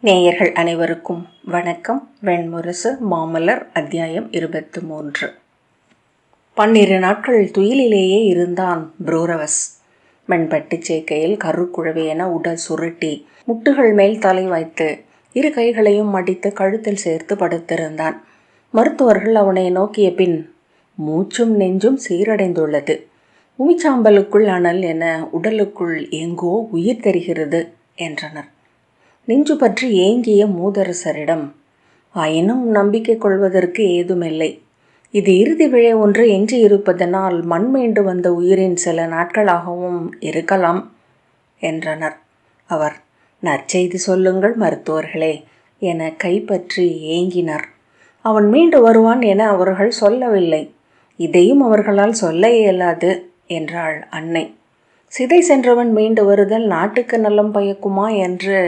நேயர்கள் அனைவருக்கும் வணக்கம். வெண்முரசு மாமலர் அத்தியாயம் 23. 12 நாட்கள் துயிலிலேயே இருந்தான் புரூரவஸ். மென்பட்டு சேக்கையில் கருக்குழவையென உடல் சுருட்டி முட்டுகள் மேல் தலை வைத்து 2 கைகளையும் மடித்து கழுத்தில் சேர்த்து படுத்திருந்தான். மருத்துவர்கள் அவனை நோக்கிய பின், மூச்சும் நெஞ்சும் சீரடைந்துள்ளது, உமிச்சாம்பலுக்குள் அனல் என உடலுக்குள் எங்கோ உயிர் தெரிகிறது என்றனர். நெஞ்சு பற்றி ஏங்கிய மூதரசரிடம், ஆயினும் நம்பிக்கை கொள்வதற்கு ஏதுமில்லை, இது இறுதி விழை ஒன்று எஞ்சி இருப்பதனால் மண்மீண்டு வந்த உயிரின் சில நாட்களாகவும் இருக்கலாம் என்றனர். அவர், நற்செய்தி சொல்லுங்கள் மருத்துவர்களே என கைப்பற்றி ஏங்கினார். அவன் மீண்டு வருவான் என அவர்கள் சொல்லவில்லை, இதையும் அவர்களால் சொல்ல இயலாது என்றாள் அன்னை. சிதை சென்றவன் மீண்டு வருதல் நாட்டுக்கு நலம் பயக்குமா என்று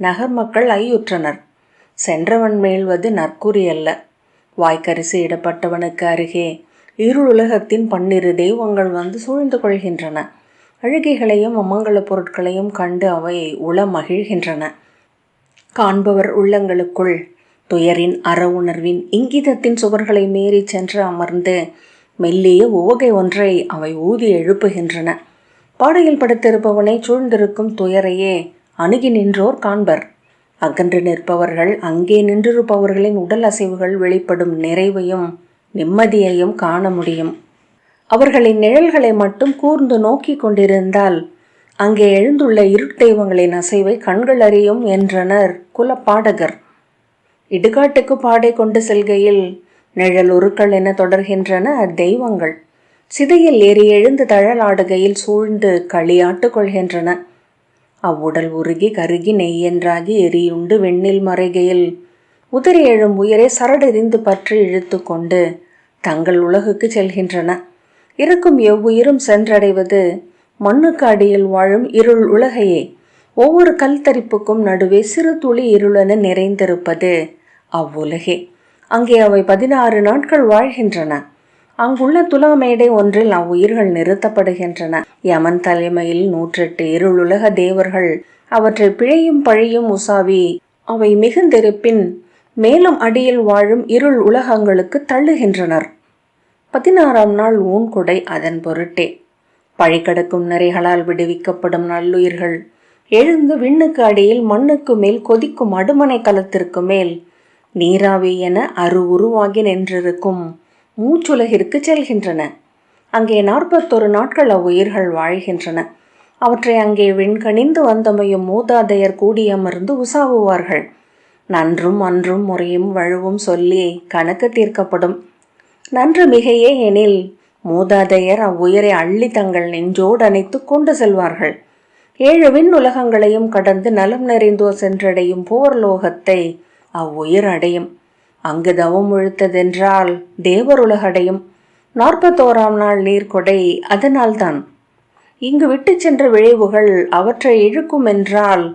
நகர் மக்கள் ஐயுற்றனர். சென்றவன் மீள்வது நற்குறி அல்ல. வாய்க்கரிசி இடப்பட்டவனுக்கு அருகே இருளுலகத்தின் 12 தெய்வங்கள் வந்து சூழ்ந்து கொள்கின்றன. அழுகைகளையும் அமங்கல பொருட்களையும் கண்டு அவை உள மகிழ்கின்றன. காண்பவர் உள்ளங்களுக்குள் துயரின் அற உணர்வின் இங்கிதத்தின் சுவர்களை மீறி சென்று அமர்ந்து மெல்லிய உவகை ஒன்றை அவை ஊதி எழுப்புகின்றன. பாடையில் படுத்திருப்பவனை சூழ்ந்திருக்கும் துயரையே அணுகி நின்றோர் காண்பர். அகன்று நிற்பவர்கள் அங்கே நின்றிருப்பவர்களின் உடல் அசைவுகள் வெளிப்படும் நிறைவையும் நிம்மதியையும் காண முடியும். அவர்களின் நிழல்களை மட்டும் கூர்ந்து நோக்கி கொண்டிருந்தால் அங்கே எழுந்துள்ள இருட்டெய்வங்களின் அசைவை கண்கள் அறியும் என்றனர் குலப்பாடகர். இடுகாட்டுக்கு பாடை கொண்டு செல்கையில் நிழல் உருக்கள் என தொடர்கின்றன அத்தெய்வங்கள். சிதையில் ஏறி எழுந்து தழலாடுகையில் சூழ்ந்து களியாட்டு கொள்கின்றன. அவ்வுடல் உருகி கருகி நெய்யென்றாகி எரியுண்டு வெண்ணில் மறைகையில் உதறி எழும் உயிரை சரடெறிந்து பற்றி இழுத்து கொண்டு தங்கள் உலகுக்கு செல்கின்றன. இருக்கும் எவ்வுயிரும் சென்றடைவது மண்ணுக்கு அடியில் வாழும் இருள் உலகையே. ஒவ்வொரு கல் தரிப்புக்கும் நடுவே சிறு துளி இருளென நிறைந்திருப்பது அவ்வுலகே. அங்கே அவை 16 நாட்கள் வாழ்கின்றன. அங்குள்ள துலாமேடை ஒன்றில் அவ்வுயிர்கள் நிறுத்தப்படுகின்றன. யமன் தலைமையில் 108 இருளுலக தேவர்கள் அவற்றை பிழையும் பழியும் உசாவி அவை மிகுந்திருப்பின் மேலும் அடியில் வாழும் இருள் உலகங்களுக்கு தள்ளுகின்றனர். 16ஆம் நாள் ஊன்கொடை அதன் பொருட்டே. பழி கடக்கும் நிறைகளால் விடுவிக்கப்படும் நல்லுயிர்கள் எழுந்து விண்ணுக்கு அடியில் மண்ணுக்கு மேல் கொதிக்கும் அடுமனை கலத்திற்கு மேல் நீராவி என உருவாகி நின்றிருக்கும் மூச்சுலகிற்கு செல்கின்றன. அங்கே 41 நாட்கள் அவ்வுயிர்கள் வாழ்கின்றன. அவற்றை அங்கே விண்கணிந்து வந்தமையும் மூதாதையர் கூடியமர்ந்து உசாவுவார்கள். நன்றும் அன்றும் முறையும் வழுவும் சொல்லி கணக்கு தீர்க்கப்படும். நன்று மிகையே எனில் மூதாதையர் அவ்வுயிரை அள்ளி தங்கள் நெஞ்சோடு அணைத்து கொண்டு செல்வார்கள். 7 விண் உலகங்களையும் கடந்து நலம் நிறைந்தோர் சென்றடையும் போர்லோகத்தை அவ்வுயிர் அடையும். அங்கு தவம் முழுத்ததென்றால் தேவருலகடையும். 41ஆம் நாள் நீர்கொடை அதனால்தான். இங்கு விட்டு சென்ற விளைவுகள் அவற்றை இழுக்கும் என்றால்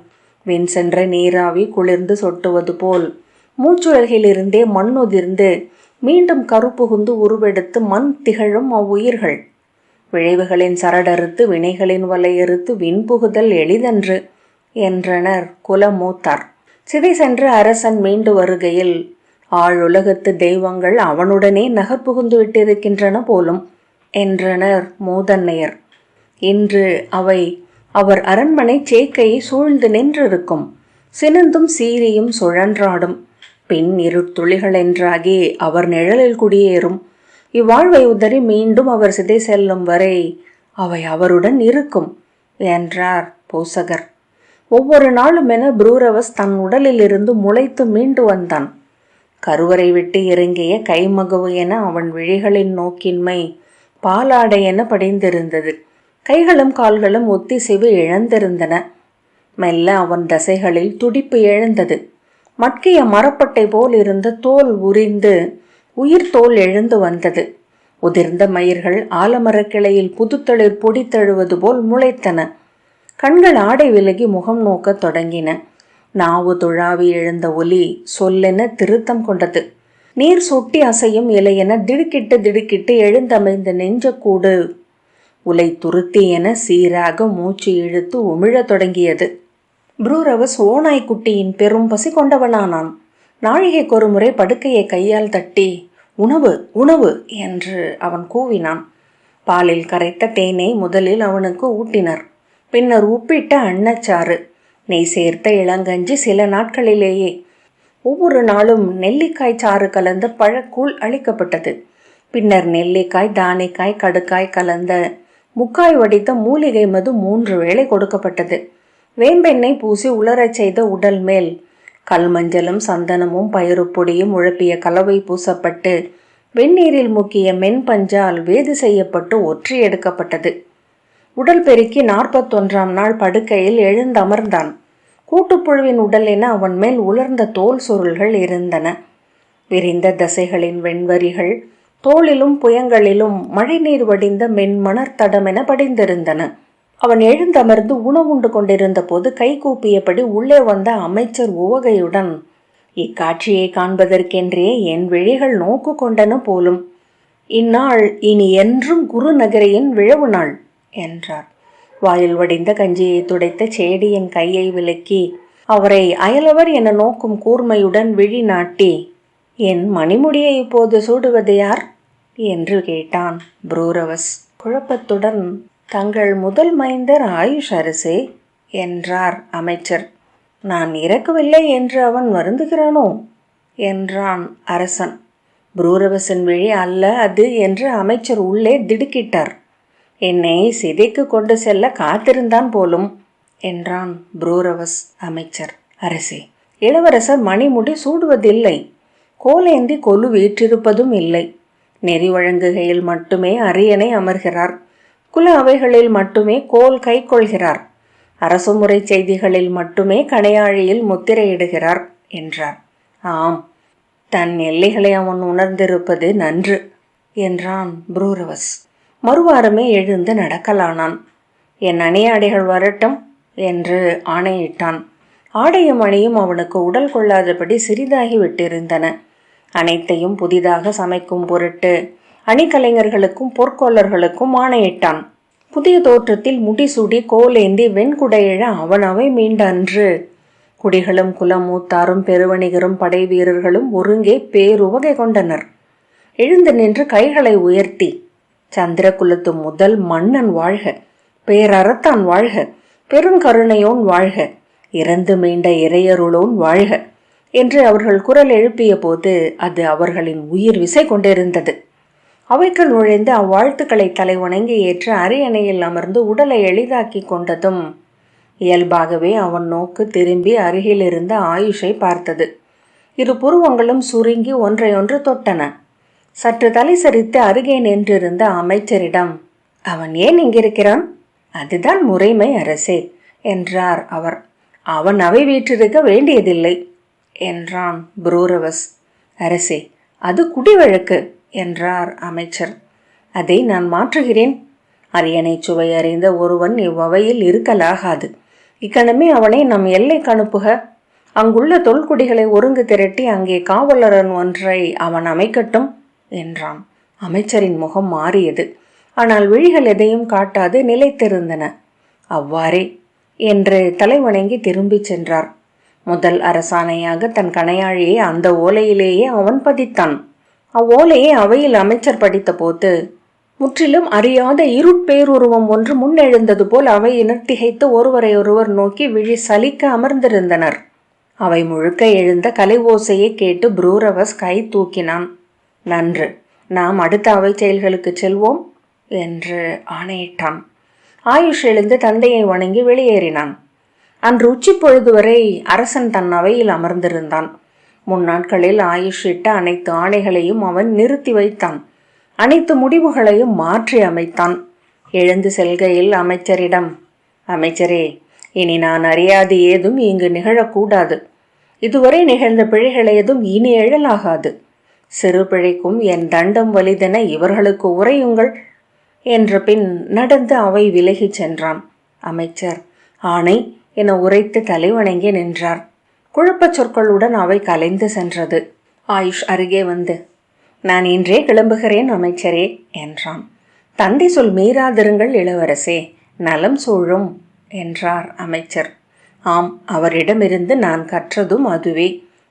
விண் சென்ற நீராவி குளிர்ந்து சொட்டுவது போல் மூச்சுலகிலிருந்தே மண்ணுதிர்ந்து மீண்டும் கருப்புகுந்து உருவெடுத்து மண் திகழும் அவ்வுயிர்கள். விளைவுகளின் சரடறுத்து வினைகளின் வலையறுத்து விண்புகுதல் எளிதன்று என்றனர் குலமூத்தார். சிதை சென்று அரசன் மீண்டு வருகையில் ஆளுலகத்து தெய்வங்கள் அவனுடனே நகர் புகுந்து விட்டிருக்கின்றன போலும் என்றனர் மூதன்னையர். இன்று அவை அவர் அரண்மனை சேக்கையை சூழ்ந்து நின்றிருக்கும். சினந்தும் சீரியும் சுழன்றாடும். பின் இருட்டுளிகள் என்றாகி அவர் நிழலில் குடியேறும். இவ்வாழ்வை உதறி மீண்டும் அவர் சிதை செல்லும் வரை அவை அவருடன் இருக்கும் என்றார் பூசகர். ஒவ்வொரு நாளும் என புரூரவஸ் தன் உடலில் இருந்து முளைத்து மீண்டு வந்தான். கருவறை விட்டு இறங்கிய கைமகவு என அவன் விழிகளின் நோக்கின்மை பாலாடை என படிந்திருந்தது. கைகளும் கால்களும் ஒத்திசைவு இழந்திருந்தன. மெல்ல அவன் தசைகளில் துடிப்பு எழுந்தது. மட்கிய மரப்பட்டை போல் இருந்த தோல் உரிந்து உயிர் தோல் எழுந்து வந்தது. உதிர்ந்த மயிர்கள் ஆலமரக் கிளையில் புதுத்தளிர் பொடி தழுவது போல் முளைத்தன. கண்கள் ஆடை விலகி முகம் நோக்கத் தொடங்கின. நாவு துழாவி எழுந்த ஒலி சொல்லென திருத்தம் கொண்டது. நீர் சொட்டி அசையும் இலையென திடுக்கிட்டு எழுந்தமைந்த நெஞ்சக்கூடு உலை துருத்தி என சீராக மூச்சு இழுத்து உமிழத் தொடங்கியது. புரூரவஸ் ஓநாய்க்குட்டியின் பெரும் பசி கொண்டவனானான். நாழிகைக்கு ஒரு முறை படுக்கையை கையால் தட்டி உணவு உணவு என்று அவன் கூவினான். பாலில் கரைத்த தேனை முதலில் அவனுக்கு ஊட்டினர். பின்னர் உப்பிட்ட அன்னச்சாறு, நெய் சேர்த்த இளங்கஞ்சி, சில நாட்களிலேயே ஒவ்வொரு நாளும் நெல்லிக்காய் சாறு கலந்த பழக்கூழ் அளிக்கப்பட்டது. பின்னர் நெல்லிக்காய், தானிக்காய், கடுக்காய் கலந்த முக்காய் வடித்த மூலிகை மது 3 வேளை கொடுக்கப்பட்டது. வேம்பெண்ணெய் பூசி உலரச் செய்த உடல் மேல் கல்மஞ்சளும் சந்தனமும் பயறு பொடியும் உழப்பிய கலவை பூசப்பட்டு வெந்நீரில் முக்கிய மென்பஞ்சால் வேது செய்யப்பட்டு ஒற்றி எடுக்கப்பட்டது. உடல் பெருக்கி 41ஆம் நாள் படுக்கையில் எழுந்தமர்ந்தான். கூட்டுப்புழுவின் உடல் என அவன் மேல் உலர்ந்த தோல் சுருள்கள் இருந்தன. விரிந்த தசைகளின் வெண்வரிகள் தோளிலும் புயங்களிலும் மழைநீர் வடிந்த மென்மணற்தடமென படிந்திருந்தன. அவன் எழுந்தமர்ந்து உணவுண்டு கொண்டிருந்த போது கை கூப்பியபடி உள்ளே வந்த அமைச்சர் உவகையுடன், இக்காட்சியை காண்பதற்கென்றே என் விழிகள் நோக்கு கொண்டன போலும். இந்நாள் இனி என்றும் குருநகரியின் விழவு நாள் என்றார். வாயில் வடிந்த கஞ்சியை துடைத்த சேடியின் கையை விலக்கி அவரை அயலவர் என நோக்கும் கூர்மையுடன் விழி நாட்டி, என் மணிமுடியை இப்போது சூடுவது யார் என்று கேட்டான் புரூரவஸ். குழப்பத்துடன், தங்கள் முதல் மைந்தர் ஆயுஷ் அரசே என்றார் அமைச்சர். நான் இறக்கவில்லை என்று அவன் வருந்துகிறானோ என்றான் அரசன். புரூரவசின் விழி அல்ல அது என்று அமைச்சர் உள்ளே திடுக்கிட்டார். என்னை சிதைக்கு கொண்டு செல்ல காத்திருந்தான் போலும் என்றான் புரூரவஸ். அமைச்சர், அரசே, இளவரசர் மணிமுடி சூடுவதில்லை. கோலேந்தி கொலு வீற்றிருப்பதும் இல்லை. நெறி வழங்குகையில் மட்டுமே அரியணை அமர்கிறார். குல அவைகளில் மட்டுமே கோல் கை கொள்கிறார். அரசுமுறை செய்திகளில் மட்டுமே கணையாழியில் முத்திரையிடுகிறார் என்றார். ஆம், தன் எல்லைகளை அவன் உணர்ந்திருப்பது நன்று என்றான் புரூரவஸ். மறுவாரமே எழுந்து நடக்கலானான். என் அணியாடைகள் வரட்டும் என்று ஆணையிட்டான். ஆடையும் அணியும் அவனுக்கு உடல் கொள்ளாதபடி சிறிதாகி விட்டிருந்தன. அனைத்தையும் புதிதாக சமைக்கும் பொருட்டு அணிக்கலைஞர்களுக்கும் பொற்கொள்ளர்களுக்கும் ஆணையிட்டான். புதிய தோற்றத்தில் முடிசூடி கோலேந்தி வெண்குடையிழ அவனவை மீண்ட அன்று குடிகளும் குலமூத்தாரும் பெருவணிகரும் படை வீரர்களும் ஒருங்கே பேருவகை கொண்டனர். எழுந்து நின்று கைகளை உயர்த்தி, சந்திரகுலத்து முதல் மன்னன் வாழ்க, பேரறத்தான் வாழ்க, பெருங்கருணையோன் வாழ்க, இறந்து மீண்ட இறையருளோன் வாழ்க என்று அவர்கள் குரல் எழுப்பிய போது அது அவர்களின் உயிர் விசை கொண்டிருந்தது. அவைக்குள் நுழைந்து அவ்வாழ்த்துக்களை தலை வணங்கி ஏற்று அரியணையில் அமர்ந்து உடலை எளிதாக்கி கொண்டதும் இயல்பாகவே அவன் நோக்கு திரும்பி அருகில் இருந்த ஆயுஷை பார்த்தது. இரு புருவங்களும் சுருங்கி ஒன்றையொன்று தொட்டன. சற்று தலை சரித்து அருகே நின்றிருந்த அமைச்சரிடம், அவன் ஏன் இங்கிருக்கிறான்? அதுதான் முறைமை அரசே என்றார் அவர். அவன் அவை வீற்றிருக்க வேண்டியதில்லை என்றான் புரூரவஸ். அரசே, அது குடிவழக்கு என்றார் அமைச்சர். அதை நான் மாற்றுகிறேன். அரியணை சுவை அறிந்த ஒருவன் இவ்வவையில் இருக்கலாகாது. இக்கணமே அவனை நம் எல்லைக்கு அனுப்புக. அங்குள்ள தொல்குடிகளை ஒருங்கு திரட்டி அங்கே காவலரன் ஒன்றை அவன் அமைக்கட்டும் என்றான். அமைச்சரின் முகம் மாறியது. ஆனால் விழிகள் எதையும் காட்டாது நிலைத்திருந்தன. அவ்வாறே என்று தலைவணங்கி திரும்பிச் சென்றார். முதல் அரசாணையாக தன் கணையாழியை அந்த ஓலையிலேயே அவன் பதித்தான். அவ்வோலையை அவையில் அமைச்சர் படித்த போது முற்றிலும் அறியாத இருட்பேருருவம் ஒன்று முன்னெழுந்தது போல் அவையினர் திகைத்து ஒருவரையொருவர் நோக்கி விழி சலிக்க அமர்ந்திருந்தனர். அவை முழுக்க எழுந்த கலை ஓசையை கேட்டு புரூரவஸ் கை தூக்கினான். நன்று, நாம் அடுத்த அவை செயல்களுக்கு செல்வோம் என்று ஆணையிட்டான். ஆயுஷ் எழுந்து தந்தையை வணங்கி வெளியேறினான். அன்று உச்சி பொழுது வரை அரசன் தன் அவையில் அமர்ந்திருந்தான். முன்னாட்களில் ஆயுஷ் இட்ட அனைத்து ஆணைகளையும் அவன் நிறுத்தி வைத்தான். அனைத்து முடிவுகளையும் மாற்றி அமைத்தான். எழுந்து செல்கையில் அமைச்சரிடம், அமைச்சரே, இனி நான் அறியாது ஏதும் இங்கு நிகழக்கூடாது. இதுவரை நிகழ்ந்த பிழைகள் ஏதும் இனி எழலாகாது. சிறு பிழைக்கும் என் தண்டம் வலிதென இவர்களுக்கு உரையுங்கள் என்ற பின் நடந்து அவை விலகிச் சென்றான். அமைச்சர் ஆணை என உரைத்து தலைவணங்கி நின்றார். குழப்பச் சொற்களுடன் அவை கலைந்து சென்றது. ஆயுஷ் அருகே வந்து, நான் இன்றே கிளம்புகிறேன் அமைச்சரே என்றான். தந்தை சொல் மீறாதிருங்கள் இளவரசே, நலம் சூழும் என்றார் அமைச்சர். ஆம், அவரிடமிருந்து நான் கற்றதும் அதுவே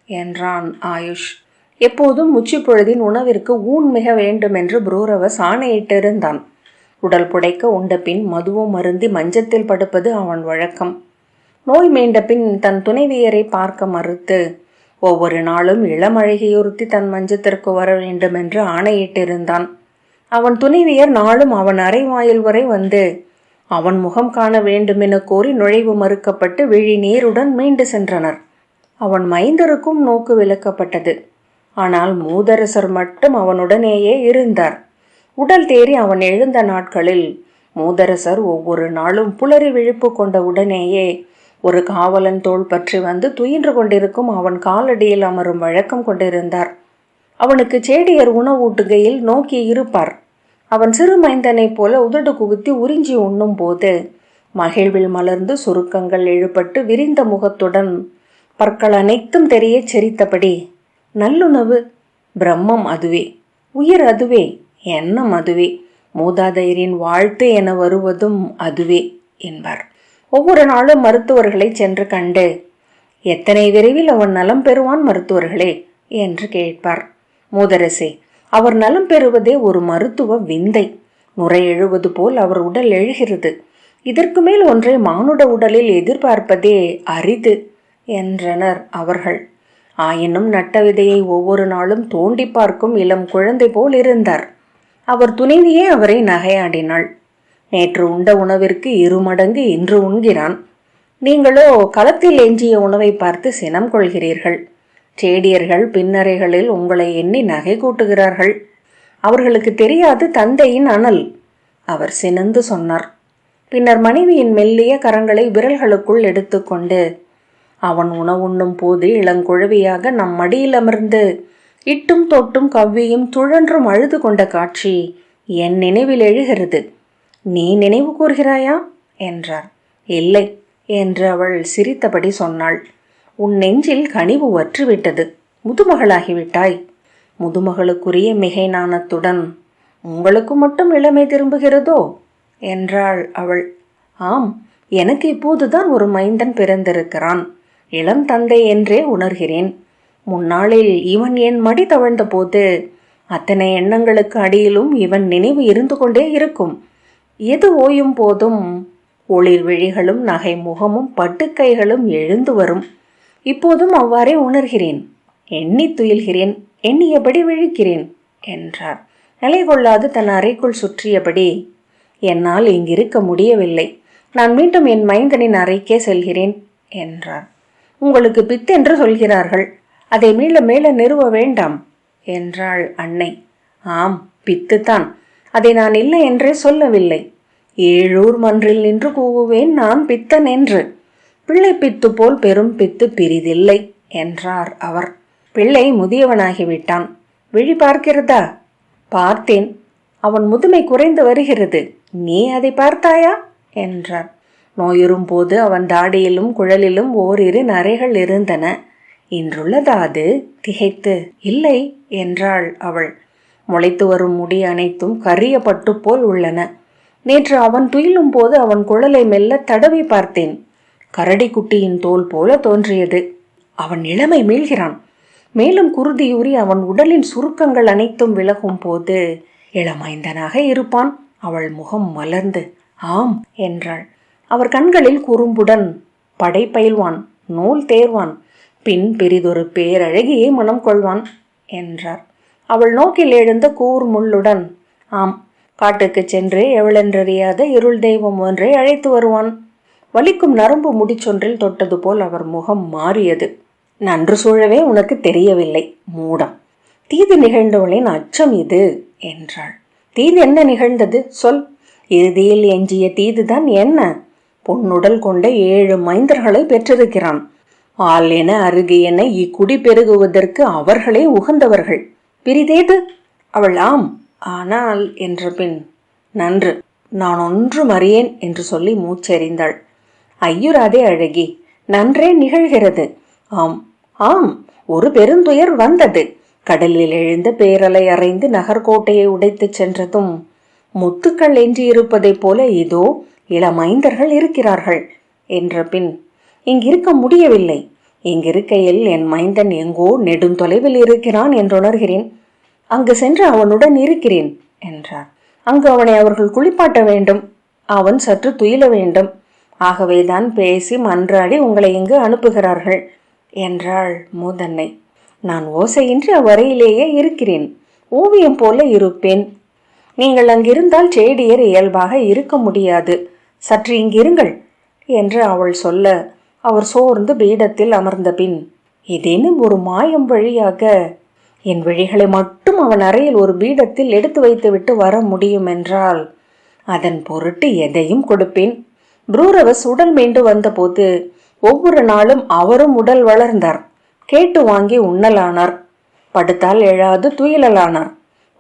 என்றான் ஆயுஷ். எப்போதும் முச்சிப்பொழுதின் உணவிற்கு ஊன் மிக வேண்டுமென்று புரூரவஸ் ஆணையிட்டிருந்தான். உடல் புடைக்க உண்ட பின் மதுவும் அருந்தி மஞ்சத்தில் படுப்பது அவன் வழக்கம். நோய் மீண்ட பின் தன் துணைவியரை பார்க்க மறுத்து ஒவ்வொரு நாளும் இளமழகியொருத்தி தன் மஞ்சத்திற்கு வர வேண்டுமென்று ஆணையிட்டிருந்தான். அவன் துணைவியர் நாளும் அவன் அறைவாயில் வரை வந்து அவன் முகம் காண வேண்டுமென கோரி நுழைவு மறுக்கப்பட்டு விழி நீருடன் மீண்டு சென்றனர். அவன் மைந்தருக்கும் நோக்கு விலக்கப்பட்டது. ஆனால் மூதரசர் மட்டும் அவனுடனேயே இருந்தார். உடல் தேறி அவன் எழுந்த நாட்களில் மூதரசர் ஒவ்வொரு நாளும் புலரி விழிப்பு கொண்ட உடனேயே ஒரு காவலன் தோள் பற்றி வந்து துயின்று கொண்டிருக்கும் அவன் காலடியில் அமரும் வழக்கம் கொண்டிருந்தார். அவனுக்கு சேடியர் உணவூட்டுகையில் நோக்கி இருப்பார். அவன் சிறு மைந்தனைப் போல உதடு குவித்து உறிஞ்சி உண்ணும் போது மகிழ்வில் மலர்ந்து சுருக்கங்கள் இழுபட்டு விரிந்த முகத்துடன் பற்கள் அனைத்தும் தெரிய செரித்தபடி, நல்லுணவு, பிரம்மம் அதுவே, உயிர் அதுவே, எண்ணம் அதுவே, மூதாதையரின் வாழ்த்து என வருவதும் அதுவே என்பார். ஒவ்வொரு நாளும் மருத்துவர்களை சென்று கண்டு, எத்தனை விரைவில் அவன் நலம் பெறுவான் மருத்துவர்களே என்று கேட்பார். மூதரசே, அவர் நலம் பெறுவதே ஒரு மருத்துவ விந்தை. நுரை எழுவது போல் அவர் உடல் எழுகிறது. இதற்கு மேல் ஒன்றை மானுட உடலில் எதிர்பார்ப்பதே அரிது என்றனர் அவர்கள். ஆயினும் நட்ட விதையை ஒவ்வொரு நாளும் தோண்டி பார்க்கும் இளம் குழந்தை போல் இருந்தார். அவர் துணைவியே அவரை நகையாடினாள். நேற்று உண்ட உணவிற்கு 2 மடங்கு இன்று உண்கிறான். நீங்களோ களத்தில் எஞ்சிய உணவை பார்த்து சினம் கொள்கிறீர்கள். சேடியர்கள் பின்னறைகளில் உங்களை எண்ணி நகை கூட்டுகிறார்கள். அவர்களுக்கு தெரியாது தந்தையின் அனல், அவர் சினந்து சொன்னார். பின்னர் மனைவியின் மெல்லிய கரங்களை விரல்களுக்குள் எடுத்துக்கொண்டு, அவன் உணவுண்ணும் போது இளங்குழவியாக நம் மடியில் அமர்ந்து இட்டும் தொட்டும் கவ்வியும் துழன்றும் அழுது கொண்ட காட்சி என் நினைவில் எழுகிறது. நீ நினைவு கூர்கிறாயா என்றார். இல்லை என்று அவள் சிரித்தபடி சொன்னாள். உன் நெஞ்சில் கனிவு வற்றுவிட்டது, முதுமகளாகிவிட்டாய். முதுமகளுக்குரிய மிகை நாணத்துடன், உங்களுக்கு மட்டும் இளமை திரும்புகிறதோ என்றாள் அவள். ஆம், எனக்கு இப்போதுதான் ஒரு மைந்தன் பிறந்திருக்கிறான். இளம் தந்தை என்றே உணர்கிறேன். முன்னாளில் இவன் என் மடி தவழ்ந்த போது அத்தனை எண்ணங்களுக்கு அடியிலும் இவன் நினைவு இருந்து கொண்டே இருக்கும். எது ஓயும் போதும் ஒளிர் விழிகளும் நகை முகமும் பட்டுக்கைகளும் எழுந்து வரும். இப்போதும் அவ்வாறே உணர்கிறேன். எண்ணி துயில்கிறேன், எண்ணியபடி விழிக்கிறேன் என்றார். நிலை கொள்ளாது தன் அறைக்குள் சுற்றியபடி, என்னால் இங்கிருக்க முடியவில்லை. நான் மீண்டும் என் மைந்தனின் அறைக்கே செல்கிறேன் என்றார். உங்களுக்கு பித்தென்று சொல்கிறார்கள், அதை மீள மேல நிறுவ வேண்டாம் என்றாள் அன்னை. ஆம், பித்துத்தான். அதை நான் இல்லை என்றே சொல்லவில்லை. 7 ஊர் மன்றில் நின்று கூவுவேன் நான் பித்தன் என்று. பிள்ளை பித்து போல் பெரும் பித்து பிரிதில்லை என்றார் அவர். பிள்ளை முதியவனாகிவிட்டான். விழி பார்க்கிறதா? பார்த்தேன். அவன் முதுமை குறைந்து வருகிறது. நீ அதை பார்த்தாயா என்றார். நோயுறும் போது அவன் தாடியிலும் குழலிலும் ஓரிரு நரைகள் இருந்தன. இன்றுள்ளதா அது? திகைத்து, இல்லை என்றாள் அவள். முளைத்து வரும் முடி அனைத்தும் கரிய பட்டு போல் உள்ளன. நேற்று அவன் துயிலும் போது அவன் குழலை மெல்ல தடவி பார்த்தேன். கரடி குட்டியின் தோல் போல தோன்றியது. அவன் இளமை மீள்கிறான். மேலும் குருதியூறி அவன் உடலின் சுருக்கங்கள் அனைத்தும் விலகும் போது இளமைந்தனாக இருப்பான். அவள் முகம் மலர்ந்து ஆம் என்றாள். அவர் கண்களில் குறும்புடன், படை பயில்வான், நூல் தேர்வான், பின் பெரிதொரு பேரழகியை மனம் கொள்வான் என்றார். அவள் நோக்கில் எழுந்த கூர்முள்ளுடன், ஆம், காட்டுக்கு சென்று எவளென்றறியாத இருள் தெய்வம் ஒன்றை அழைத்து வருவான். வலிக்கும் நரம்பு முடிச்சொன்றில் தொட்டது போல் அவர் முகம் மாறியது. நன்று சூழவே உனக்கு தெரியவில்லை, மூடம். தீது நிகழ்ந்தவளின் அச்சம் இது என்றாள். தீது என்ன நிகழ்ந்தது சொல். இறுதியில் எஞ்சிய தீதுதான் என்ன? பொன்னுடல் கொண்ட 7 மைந்தர்களை பெற்றிருக்கிறான். ஆள் என அருகு என இக்குடி பெருகுவதற்கு அவர்களே உகந்தவர்கள். பிரிதேது? அவள் ஆம், ஆனால் என்ற பின், நன்று, நான் ஒன்றும் அறியேன் என்று சொல்லி மூச்செறிந்தாள். ஐயுராதே அழகி, நன்றே நிகழ்கிறது. ஆம் ஆம், ஒரு பெருந்துயர் வந்தது. கடலில் எழுந்த பேரலை அறைந்து நகர்கோட்டையை உடைத்து சென்றதும் முத்துக்கள் எஞ்சி இருப்பதைப் போல இதோ இளமைந்தர்கள் இருக்கிறார்கள் என்ற பின், இங்கிருக்க முடியவில்லை. இங்கிருக்கையில் என் மைந்தன் எங்கோ நெடுந்தொலைவில் இருக்கிறான் என்றுணர்கிறேன். அங்கு சென்று அவனுடன் இருக்கிறேன் என்றார். அங்கு அவனை அவர்கள் குளிப்பாட்ட வேண்டும். அவன் சற்று துயில வேண்டும். ஆகவேதான் பேசி மன்றாடி உங்களை இங்கு அனுப்புகிறார்கள் என்றாள் மூதன்னை. நான் ஓசையின்றி அவ்வரையிலேயே இருக்கிறேன். ஓவியம் போல இருப்பேன். நீங்கள் அங்கிருந்தால் செடியர் இயல்பாக இருக்க முடியாது. சற்று இங்கிருங்கள் என்று அவள் சொல்ல அவர் சோர்ந்து பீடத்தில் அமர்ந்த பின், ஏதேனும் ஒரு மாயம் வழியாக என் விழிகளை மட்டும் அவன் அறையில் ஒரு பீடத்தில் எடுத்து வைத்துவிட்டு வர முடியும் என்றால் அதன் பொருட்டு எதையும் கொடுப்பேன். புரூரவஸ் உடல் மீண்டு வந்தபோது ஒவ்வொரு நாளும் அவரும் உடல் வளர்ந்தார். கேட்டு வாங்கி உண்ணலானார். படுத்தால் எழாது துயிலலானார்.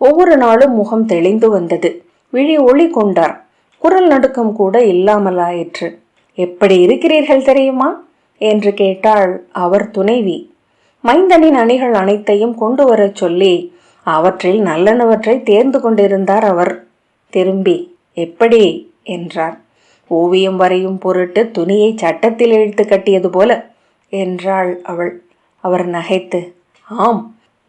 ஒவ்வொரு நாளும் முகம் தெளிந்து வந்தது. விழி ஒளி கொண்டார். குரல் நடுக்கம் கூட இல்லாமலாயிற்று. எப்படி இருக்கிறீர்கள் தெரியுமா என்று கேட்டாள் அவர் துணைவி. மைந்தனின் அணிகள் அனைத்தையும் கொண்டு வரச் சொல்லி அவற்றில் நல்லனவற்றை தேர்ந்து கொண்டிருந்தார் அவர். திரும்பி எப்படி என்றார். ஓவியம் வரையும் பொருட்டு துணியை சட்டத்தில் இழுத்து கட்டியது போல என்றாள் அவள். அவர் நகைத்து, ஆம்,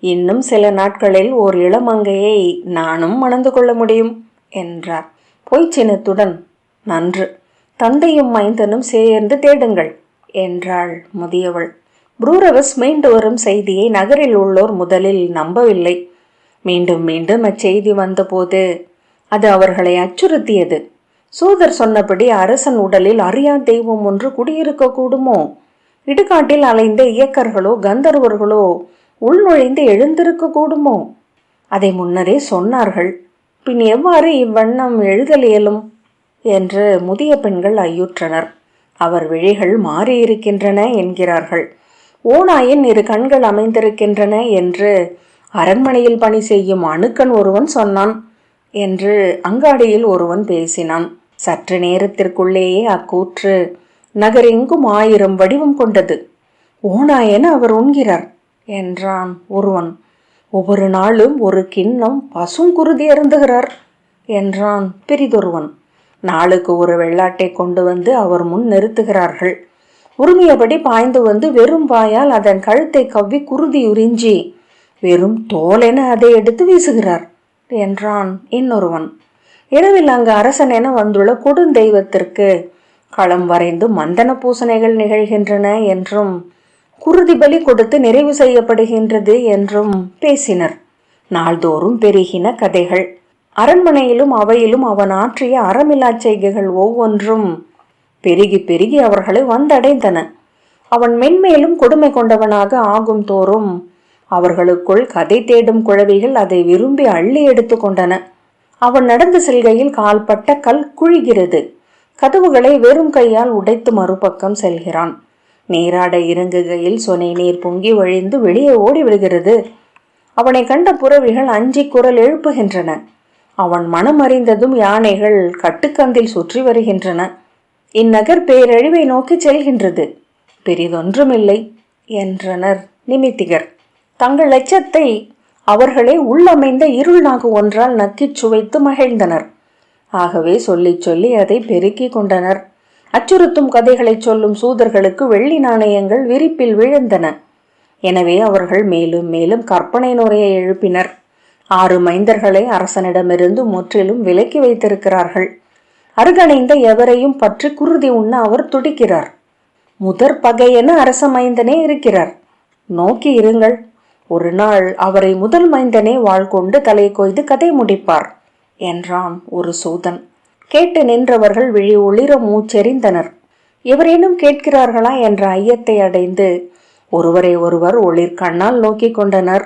இன்னும் சில நாட்களில் ஓர் இளமங்கையை நானும் மணந்து கொள்ள முடியும் என்றார். பொய்ச்சினத்துடன், நன்று, தந்தையும் மைந்தனும் சேர்ந்து தேடுங்கள் என்றாள் முதியவள். புரூரவஸ் மீண்டு வரும் செய்தியை நகரில் உள்ளோர் முதலில் நம்பவில்லை. மீண்டும் மீண்டும் அச்செய்தி வந்தபோது அது அவர்களை அச்சுறுத்தியது. சூதர் சொன்னபடி அரசன் உடலில் அறியா தெய்வம் ஒன்று குடியிருக்க கூடுமோ? இடுகாட்டில் அலைந்த இயக்கர்களோ கந்தர்வர்களோ உள்நுழைந்து எழுந்திருக்க கூடுமோ? அதை முன்னரே சொன்னார்கள். பின் எவ்வாறு இவ்வண்ணம் எழுதல் இயலும் என்று முதிய பெண்கள் ஐயுற்றனர். அவர் விழிகள் மாறியிருக்கின்றன என்கிறார்கள். ஓநாயின் இரு கண்கள் அமைந்திருக்கின்றன என்று அரண்மனையில் பணி செய்யும் அணுக்கன் ஒருவன் சொன்னான் என்று அங்காடியில் ஒருவன் பேசினான். சற்று நேரத்திற்குள்ளேயே அக்கூற்று நகரெங்கும் 1000 வடிவம் கொண்டது. ஓநாயென அவர் உண்கிறார் என்றான் ஒருவன். ஒவ்வொரு நாளும் ஒரு கிண்ணம் பசுங்குருதி அருந்துகிறார் என்றான் பிரிதொருவன். நாளுக்கு ஒரு வெள்ளாட்டை கொண்டு வந்து அவர் முன் நிறுத்துகிறார்கள். உரிமையபடி பாய்ந்து வந்து வெறும் வாயால் அதன் கழுத்தை கவ்வி குருதி உறிஞ்சி வெறும் தோலென அதை எடுத்து வீசுகிறார் என்றான் இன்னொருவன். இரவில் அங்கு அரசன் என வந்துள்ள கொடுந்தெய்வத்திற்கு களம் வரைந்து மந்தன பூசணைகள் நிகழ்கின்றன என்றும் குருதி பலி கொடுத்து நிறைவு செய்யப்படுகின்றது என்றும் பேசினர். நாள்தோறும் பெருகின கதைகள். அரண்மனையிலும் அவையிலும் அவன் ஆற்றிய அறமில்லாச் செய்கைகள் ஒவ்வொன்றும் பெருகி பெருகி அவர்களை வந்தடைந்தன. அவன் மென்மேலும் கொடுமை கொண்டவனாக ஆகும் தோறும் அவர்களுக்குள் கதை தேடும் குழவிகள் அதை விரும்பி அள்ளி எடுத்து கொண்டன. அவன் நடந்து செல்கையில் கால்பட்ட கல் குழிகிறது. கதவுகளை வெறும் கையால் உடைத்து மறுபக்கம் செல்கிறான். நீராட இறங்குகையில் சொனை நீர் பொங்கி வழிந்து வெளியே ஓடி விடுகிறது. அவனை கண்ட புறவிகள் அஞ்சி குரல் எழுப்புகின்றன. அவன் மனம் அறிந்ததும் யானைகள் கட்டுக்கந்தில் சுற்றி வருகின்றன. இந்நகர் பேரழிவை நோக்கி செல்கின்றது, பெரிதொன்றுமில்லை என்றனர் நிமித்திகர். தங்கள் அச்சத்தை அவர்களே உள்ளமைந்த இருள் நாகு ஒன்றால் நக்கிச் சுவைத்து மகிழ்ந்தனர். ஆகவே சொல்லி சொல்லி அதை பெருக்கி கொண்டனர். அச்சுறுத்தும் கதைகளை சொல்லும் சூதர்களுக்கு வெள்ளி நாணயங்கள் விரிப்பில் விழுந்தன. எனவே அவர்கள் மேலும் மேலும் கற்பனை நுரையை எழுப்பினர். 6 மைந்தர்களை அரசனிடமிருந்து முற்றிலும் விலக்கி வைத்திருக்கிறார்கள். அருகணைந்த எவரையும் பற்றி குருதி உண்ண அவர் துடிக்கிறார். முதற் பகையென அரச மைந்தனே இருக்கிறார். நோக்கி இருங்கள். ஒரு நாள் அவரை முதல் மைந்தனே வாழ் கொண்டு தலை கொய்து கதை முடிப்பார் என்றான் ஒரு சூதன். கேட்டு நின்றவர்கள் விழி ஒளிர மூச்செறிந்தனர். எவரேனும் கேட்கிறார்களா என்ற ஐயத்தை அடைந்து ஒருவரை ஒருவர் ஒளிர் கண்ணால் நோக்கி கொண்டனர்.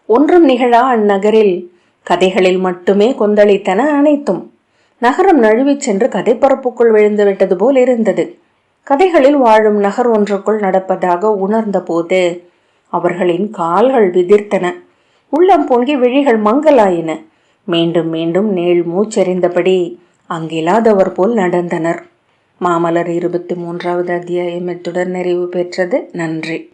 ஒன்றும் நிகழா அந்நகரில் கதைகளில் மட்டுமே கொந்தளித்தன அனைத்தும். நகரம் நழுவிச் சென்று கதைப்பரப்புக்குள் விழுந்துவிட்டது போல் இருந்தது. கதைகளில் வாழும் நகர் ஒன்றுக்குள் நடப்பதாக உணர்ந்த போது அவர்களின் கால்கள் விதிர்த்தன. உள்ளம் பொங்கி விழிகள் மங்கலாயின. மீண்டும் மீண்டும் நீள் மூச்செறிந்தபடி அங்கில்லாதவர் போல் நடந்தனர். மாமலர் 23வது அத்தியாயம் இத்துடன் நிறைவு பெற்றது. நன்றி.